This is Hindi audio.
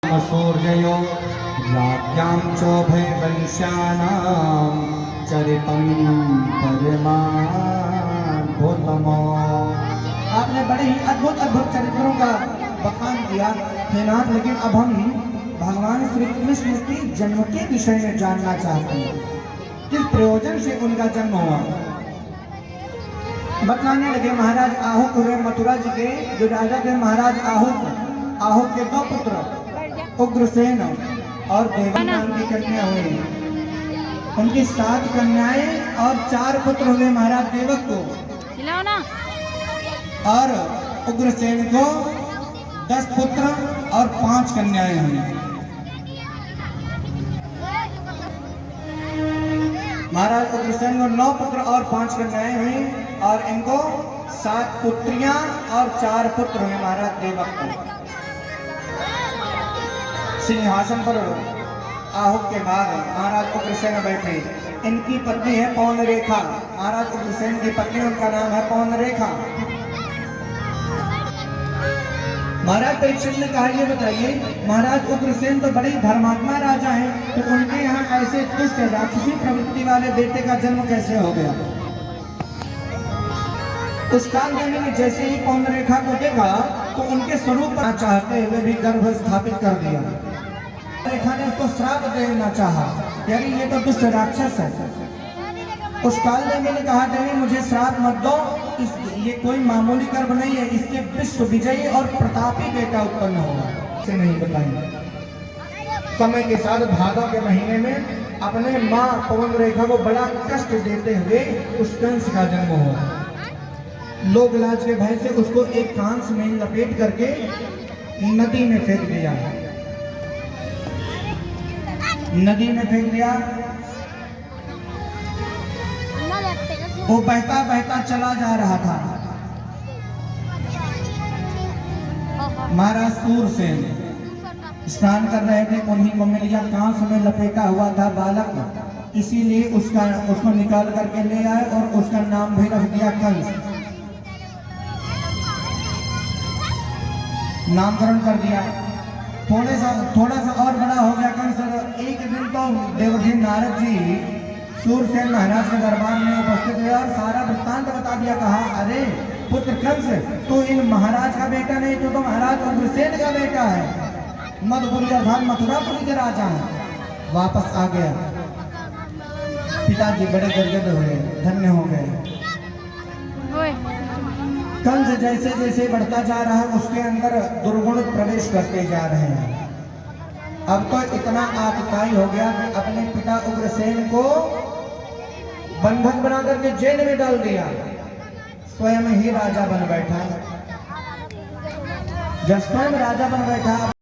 सूर्ययो राज्ञां चोभयवंश्यानां चरितं परमाद्भुतम्। आपने बड़े ही अद्भुत अद्भुत चरित्रों का बखान किया हे नाथ, लेकिन अब हम भगवान श्री कृष्ण की जन्म के विषय में जानना चाहते हैं। किस प्रयोजन से उनका जन्म हुआ बतलाने लगे। महाराज आहुक हुए मथुरा जी के, जो राजा थे महाराज आहुक के दो पुत्र उग्रसेन और देवी नाम की कन्या हुई। उनकी 7 कन्याएं और 4 पुत्र हुए महाराज देवक को, और उग्रसेन को 10 पुत्र और 5 कन्याएं हुई। महाराज उग्रसेन को 9 पुत्र और 5 कन्याएं हुई, और इनको 7 पुत्रियां और 4 पुत्र हुए महाराज देवक को। सिंहासन पर आहुक के बाद महाराज उग्रसेन बैठे। इनकी पत्नी है पौनरेखा। महाराज उग्रसेन की पत्नी, उनका नाम है पौनरेखा। महाराज परीक्षित ने कहा, ये बताइए महाराज उग्रसेन तो बड़े धर्मात्मा राजा हैं, तो उनके यहाँ ऐसे दुष्ट राक्षसी प्रवृत्ति वाले बेटे का जन्म कैसे हो गया। उस काल देवी ने जैसे ही पौनरेखा को देखा तो उनके स्वरूप पर चाहते हुए भी गर्भ स्थापित कर दिया। रेखा ने उसको श्राप देना चाहा, यानी ये तो दुष्ट राक्षस है। उस काल देवी ने कहा, देवी मुझे श्राप मत दो, ये कोई मामूली गर्भ नहीं है, इसके विश्व विजयी और प्रतापी बेटा उत्पन्न होगा। से नहीं बताएंगे। समय के साथ भादों के महीने में अपने माँ पौनरेखा को बड़ा कष्ट देते हुए उस कंस का जन्म हुआ। लोग लाज के भय से उसको एक कांस में लपेट करके नदी में फेंक दिया। नदी में फेंक दिया, वो बहता बहता चला जा रहा था। महाराज सूरसेन स्नान कर रहे थे, उन्हीं को मिल गया, कांस में लपेटा हुआ था बालक, इसीलिए उसको निकाल करके ले आए और उसका नाम भी रख दिया कंस। नामकरण कर दिया। थोड़ा सा और बड़ा हो गया कंस। एक दिन तो देवर्षि नारद जी सूरसेन महाराज के दरबार में उपस्थित हुए और सारा वृत्तांत बता दिया। कहा, अरे पुत्र कंस, तू इन महाराज का बेटा नहीं, तू तो महाराज उग्रसेन का बेटा है। मधुपुरी अर्थात मथुरापुरी के राजा है। वापस आ गया। पिताजी बड़े गदगद हुए, धन्य हो गए। कंस जैसे जैसे बढ़ता जा रहा है, उसके अंदर दुर्गुण प्रवेश करते जा रहे हैं। अब तो इतना आतताई हो गया कि अपने पिता उग्रसेन को बंधक बना करके जेल में डाल दिया। स्वयं ही राजा बन बैठा। जब स्वयं राजा बन बैठा